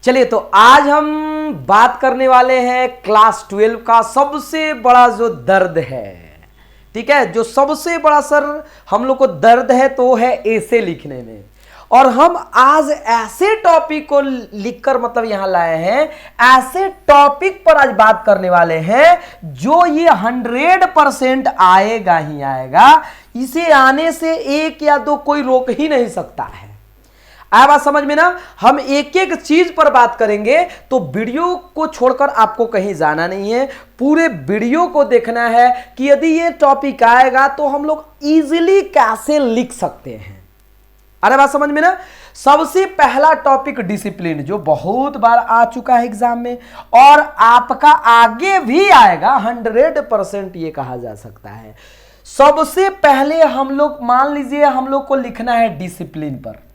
चलिए, तो आज हम बात करने वाले हैं क्लास 12 का सबसे बड़ा जो दर्द है। ठीक है, जो सबसे बड़ा सर हम लोग को दर्द है तो है ऐसे लिखने में। और हम आज ऐसे टॉपिक को लिखकर मतलब यहां लाए हैं, ऐसे टॉपिक पर आज बात करने वाले हैं जो ये 100% आएगा ही आएगा। इसे आने से एक या दो कोई रोक ही नहीं सकता है। आया बात समझ में ना। हम एक एक चीज पर बात करेंगे, तो वीडियो को छोड़कर आपको कहीं जाना नहीं है, पूरे वीडियो को देखना है कि यदि ये टॉपिक आएगा तो हम लोग इजीली कैसे लिख सकते हैं। अरे बात समझ में ना। सबसे पहला टॉपिक डिसिप्लिन, जो बहुत बार आ चुका है एग्जाम में और आपका आगे भी आएगा, 100% ये कहा जा सकता है। सबसे पहले हम लोग मान लीजिए हम लोग को लिखना है डिसिप्लिन पर,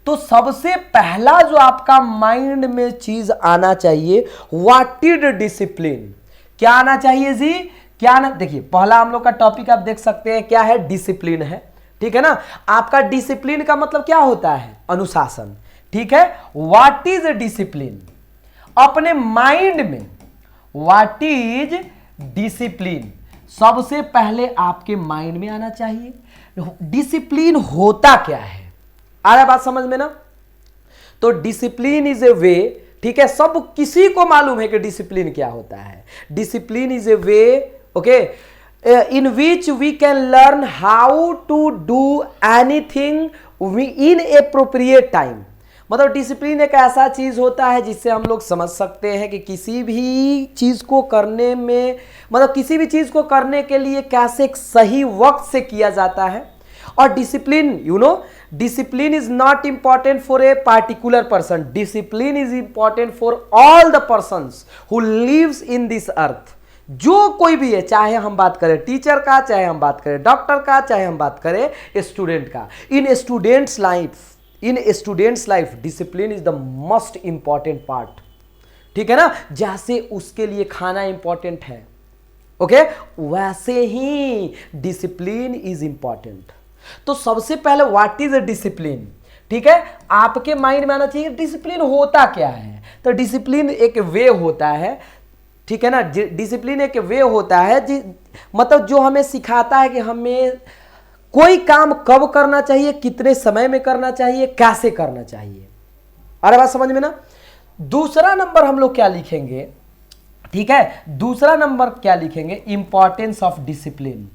तो सबसे पहला जो आपका माइंड में चीज आना चाहिए, व्हाट इज डिसिप्लिन। क्या आना चाहिए जी, क्या आना। देखिए, पहला हम लोग का टॉपिक आप देख सकते हैं क्या है, डिसिप्लिन है। ठीक है ना। आपका डिसिप्लिन का मतलब क्या होता है, अनुशासन। ठीक है, व्हाट इज डिसिप्लिन। अपने माइंड में व्हाट इज डिसिप्लिन सबसे पहले आपके माइंड में आना चाहिए। डिसिप्लिन होता क्या है, आ रहा है बात समझ में ना। तो डिसिप्लिन इज ए वे, ठीक है, सब किसी को मालूम है कि डिसिप्लिन क्या होता है। Discipline is a way, okay, in which we can learn how to do anything in appropriate time. मतलब डिसिप्लिन एक ऐसा चीज होता है जिससे हम लोग समझ सकते हैं कि किसी भी चीज को करने में, मतलब किसी भी चीज को करने के लिए कैसे एक सही वक्त से किया जाता है। और discipline, you know, discipline is not important for a particular person. Discipline is important for all the persons who lives in this earth. जो कोई भी है, चाहे हम बात करें टीचर का, चाहे हम बात करें डॉक्टर का, चाहे हम बात करें स्टूडेंट का। In students life discipline is the most important part. ठीक है ना। जैसे उसके लिए खाना इंपॉर्टेंट है, ओके, वैसे ही डिसिप्लिन इज इंपॉर्टेंट। तो सबसे पहले व्हाट इज ए डिसिप्लिन, ठीक है, आपके माइंड में आना चाहिए डिसिप्लिन होता क्या है। तो डिसिप्लिन एक वे होता है, ठीक है ना। डिसिप्लिन एक वे होता है मतलब जो हमें सिखाता है कि हमें कोई काम कब करना चाहिए, कितने समय में करना चाहिए, कैसे करना चाहिए। अरे बात समझ में ना। दूसरा नंबर हम लोग क्या लिखेंगे, ठीक है, दूसरा नंबर क्या लिखेंगे, importance of discipline.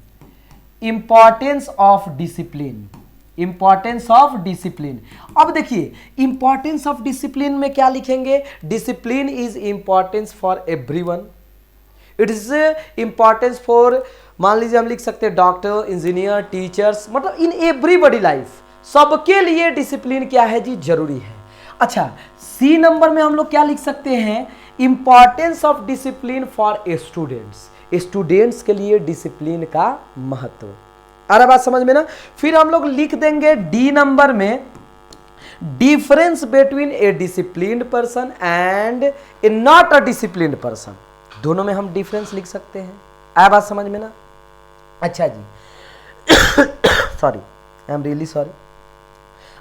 Importance of discipline, importance of discipline. अब देखिए, इंपॉर्टेंस ऑफ डिसिप्लिन में क्या लिखेंगे, discipline is importance for everyone. It is importance for, मान लीजिए हम लिख सकते हैं डॉक्टर, इंजीनियर, टीचर्स, मतलब इन एवरीबॉडी लाइफ, सबके लिए डिसिप्लिन क्या है जी, जरूरी है। अच्छा, सी नंबर में हम लोग क्या लिख सकते हैं, importance of discipline for students. Students के लिए डिसिप्लिन का महत्व। आ रहा बात समझ में ना। फिर हम लोग लिख देंगे डी नंबर में, difference between A disciplined person and A not a disciplined person. दोनों में हम डिफरेंस लिख सकते हैं। आ बात समझ में ना। अच्छा जी sorry, I am really sorry.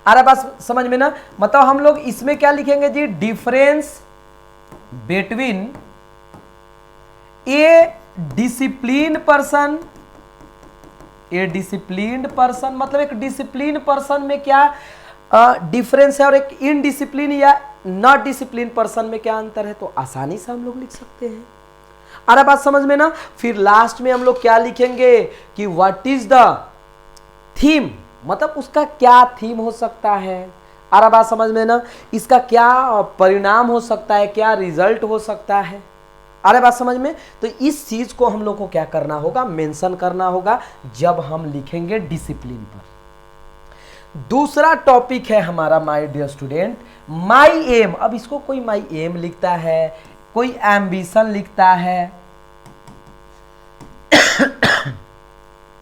आ रहा बात समझ में ना। मतलब हम लोग इसमें क्या लिखेंगे जी, difference between a discipline person, a disciplined person, मतलब एक डिसिप्लिन पर्सन में क्या डिफरेंस है और एक इनडिसिप्लिन या नॉट डिसिप्लिन पर्सन में क्या अंतर है, तो आसानी से हम लोग लिख सकते हैं। अरे बात समझ में ना। फिर लास्ट में हम लोग क्या लिखेंगे कि व्हाट इज द थीम, मतलब उसका क्या थीम हो सकता है। अरे बात समझ में ना। इसका क्या परिणाम हो सकता है, क्या रिजल्ट हो सकता है। अरे बात समझ में। तो इस चीज को हम लोग को क्या करना होगा, मेंशन करना होगा जब हम लिखेंगे डिसिप्लिन पर। दूसरा टॉपिक है हमारा my dear student, my aim. अब इसको कोई माय एम लिखता है, कोई एम्बिशन लिखता है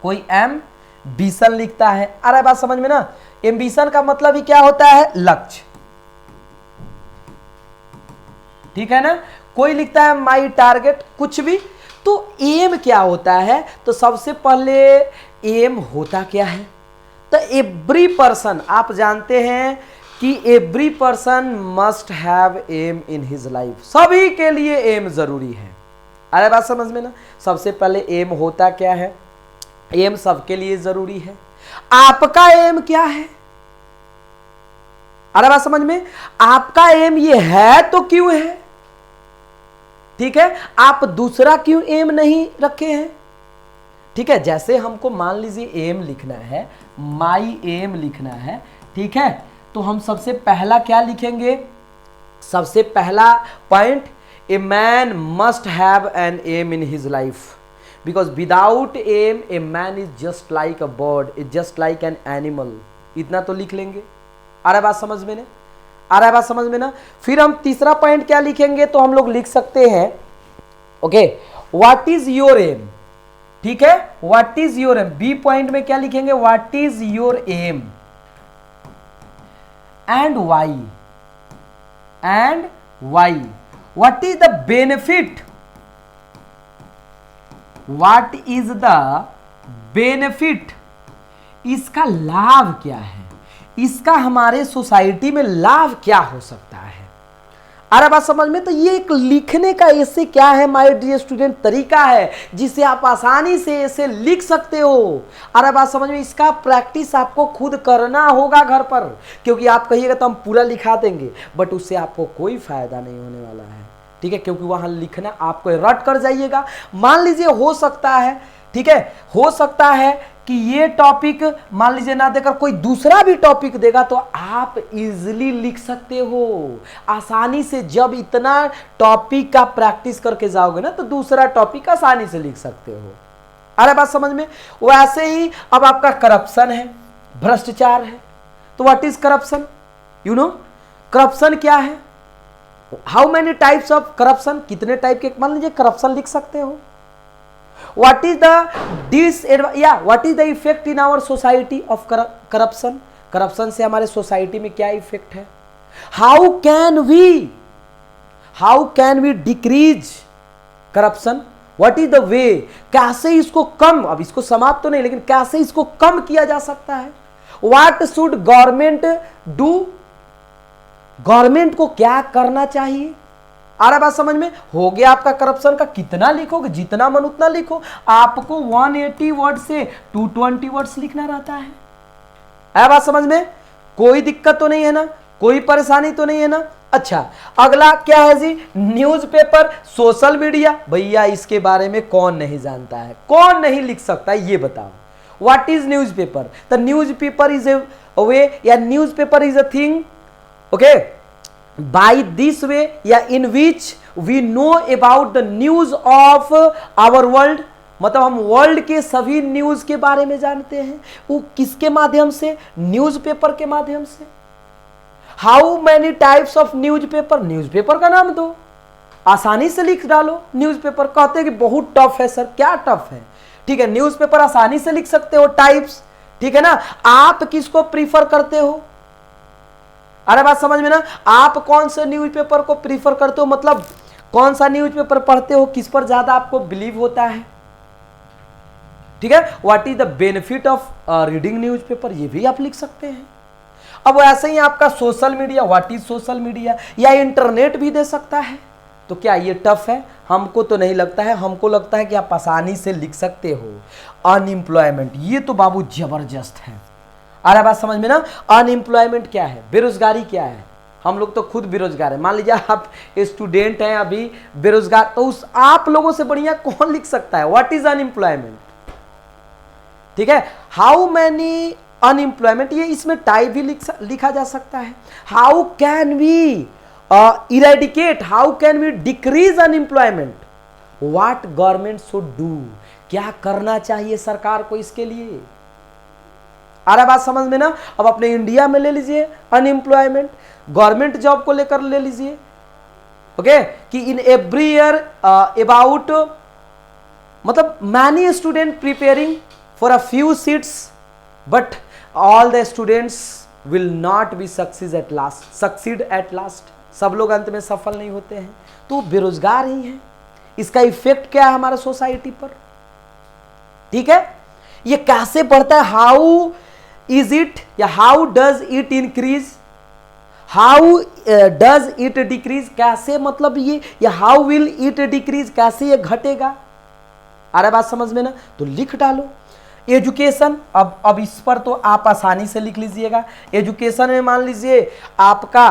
कोई एम्बिशन लिखता है। अरे बात समझ में ना। एम्बिशन का मतलब ही क्या होता है, लक्ष्य। ठीक है ना। कोई लिखता है माई टारगेट, कुछ भी। तो एम क्या होता है, तो सबसे पहले एम होता क्या है, तो एवरी पर्सन, आप जानते हैं कि every person must have aim in his life, सभी के लिए एम जरूरी है। अरे बात समझ में ना, सबसे पहले एम होता क्या है, एम सबके लिए जरूरी है। आपका एम क्या है, अरे बात समझ में, आपका एम ये है तो क्यों है, ठीक है, आप दूसरा क्यों एम नहीं रखे हैं, ठीक है। जैसे हमको मान लीजिए एम लिखना है, माई एम लिखना है, ठीक है, तो हम सबसे पहला क्या लिखेंगे, सबसे पहला point, a man must have an aim in his life, because without aim a man is just like a bird, is just like an animal, इतना तो लिख लेंगे। आ रहा बात समझ में ना, आ रहा बात समझ में ना। फिर हम तीसरा पॉइंट क्या लिखेंगे, तो हम लोग लिख सकते हैं, okay, what is your aim, ठीक है, what is your aim. B point में क्या लिखेंगे, what is your aim and why, and why, what is the benefit, what is the benefit, इसका लाभ क्या है, इसका हमारे सोसाइटी में लाभ क्या हो सकता है। अरे बात समझ में, तो ये एक लिखने का ऐसे क्या है माय डियर स्टूडेंट, तरीका है जिसे आप आसानी से ऐसे लिख सकते हो। अरे बात समझ में, इसका प्रैक्टिस आपको खुद करना होगा घर पर, क्योंकि आप कहिएगा तो हम पूरा लिखा देंगे, बट उससे आपको कोई फायदा नहीं होने वाला है, ठीक है, क्योंकि वहां लिखना आपको रट कर जाइएगा। मान लीजिए हो सकता है, ठीक है, हो सकता है कि ये टॉपिक मान लीजिए ना देकर कोई दूसरा भी टॉपिक देगा, तो आप इजीली लिख सकते हो आसानी से। जब इतना टॉपिक का प्रैक्टिस करके जाओगे ना, तो दूसरा टॉपिक आसानी से लिख सकते हो। अरे बात समझ में। वैसे ही अब आपका करप्शन है, भ्रष्टाचार है, तो what is corruption, you know corruption क्या है, how many types of corruption, कितने टाइप के मान लीजिए करप्शन लिख सकते हो। What is the what is the effect in our society of corruption? Corruption से हमारे सोसाइटी में क्या इफेक्ट है, how can we decrease corruption, what is the way, कैसे इसको कम, अब इसको समाप्त तो नहीं, लेकिन कैसे इसको कम किया जा सकता है। What should government do, government को क्या करना चाहिए। आ रहा बात समझ में, हो गया आपका करप्शन का, कितना लिखोगे, जितना मन उतना लिखो, आपको 180 वर्ड से 220 वर्ड्स लिखना रहता है। आ बात समझ में, कोई दिक्कत तो नहीं है ना, कोई परेशानी तो नहीं है ना। अच्छा, अगला क्या है जी, न्यूज़पेपर, सोशल मीडिया। भैया इसके बारे में कौन नहीं जानता है, कौन नहीं लिख सकता है, ये बताओ। What is newspaper, the newspaper is a way, या newspaper is a thing, okay, by this way या in which we know about the news of our world, मतलब हम वर्ल्ड के सभी न्यूज के बारे में जानते हैं। वो किसके माध्यम से, न्यूज़पेपर के माध्यम से। How many types of newspaper, newspaper का नाम दो, आसानी से लिख डालो न्यूज़पेपर। कहते हैं कि बहुत टफ है सर, क्या टफ है, ठीक है, न्यूज़पेपर आसानी से लिख सकते हो, टाइप्स, ठीक है ना। आप किसको प्रीफर करते हो, अरे बात समझ में ना, आप कौन से न्यूज़पेपर को प्रीफर करते हो, मतलब कौन सा न्यूज़पेपर पढ़ते हो, किस पर ज्यादा आपको बिलीव होता है, ठीक है। What is the benefit of reading newspaper, ये भी आप लिख सकते हैं। अब ऐसे ही आपका social media, what is social media, या इंटरनेट भी दे सकता है। तो क्या ये टफ है, हमको तो नहीं लगता है, हमको लगता है कि आप आसानी से लिख सकते हो। अनएम्प्लॉयमेंट, ये तो बाबू जबरदस्त है। आ रहा बात समझ में ना, अनएम्प्लॉयमेंट क्या है, बेरोजगारी क्या है, हम लोग तो खुद बेरोजगार है। मान लीजिए आप स्टूडेंट हैं अभी बेरोजगार, तो उस आप लोगों से बढ़िया कौन लिख सकता है, व्हाट इज अनएम्प्लॉयमेंट, ठीक है। हाउ मैनी अनएम्प्लॉयमेंट, ये इसमें टाइप भी लिखा जा सकता है। How can we eradicate, how can we decrease unemployment, what government should do, क्या करना चाहिए सरकार को इसके लिए। आ रहा बात समझ में ना। अब अपने इंडिया में ले लीजिए अनएम्प्लॉयमेंट, गवर्नमेंट जॉब को लेकर ले लीजिए, ओके, कि इन एवरी ईयर अबाउट, मतलब many student preparing for a few seats, but all the students will not be succeed at last, सब लोग अंत में सफल नहीं होते हैं, तो बेरोजगार ही है। इसका इफेक्ट क्या है हमारे सोसाइटी पर, ठीक है। ये कैसे बढ़ता है, हाउ इज इट या how does it increase, how does it decrease, कैसे मतलब ये, या हाउ विल इट डिक्रीज, कैसे ये घटेगा। आ रहा बात समझ में ना, तो लिख डालो। एजुकेशन, अब इस पर तो आप आसानी से लिख लीजिएगा। एजुकेशन में मान लीजिए आपका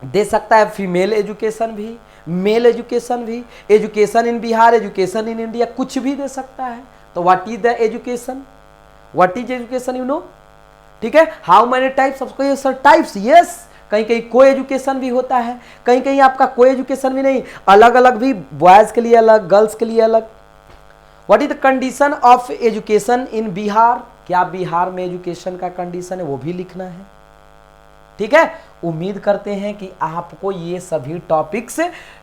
दे सकता है फीमेल एजुकेशन भी, मेल एजुकेशन भी, education in Bihar, education in India, कुछ भी दे सकता है। तो what is the education, what is education you know, ठीक है। How many types of types, yes, कहीं कहीं को एजुकेशन भी होता है, कहीं कहीं आपका कोई एजुकेशन भी नहीं, अलग अलग भी, बॉयज के लिए अलग, गर्ल्स के लिए अलग। What is the condition of education in Bihar, क्या बिहार में एजुकेशन का कंडीशन है वो भी लिखना है, ठीक है। उम्मीद करते हैं कि आपको ये सभी टॉपिक्स,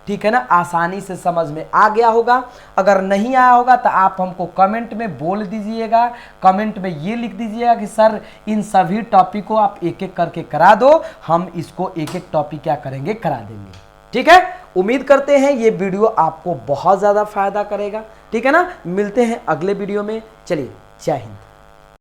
ठीक है ना, आसानी से समझ में आ गया होगा। अगर नहीं आया होगा तो आप हमको कमेंट में बोल दीजिएगा, कमेंट में ये लिख दीजिएगा कि सर इन सभी टॉपिक को आप एक एक करके करा दो, हम इसको एक एक टॉपिक क्या करेंगे, करा देंगे, ठीक है। उम्मीद करते हैं ये वीडियो आपको बहुत ज़्यादा फायदा करेगा, ठीक है ना। मिलते हैं अगले वीडियो में, चलिए जय हिंद।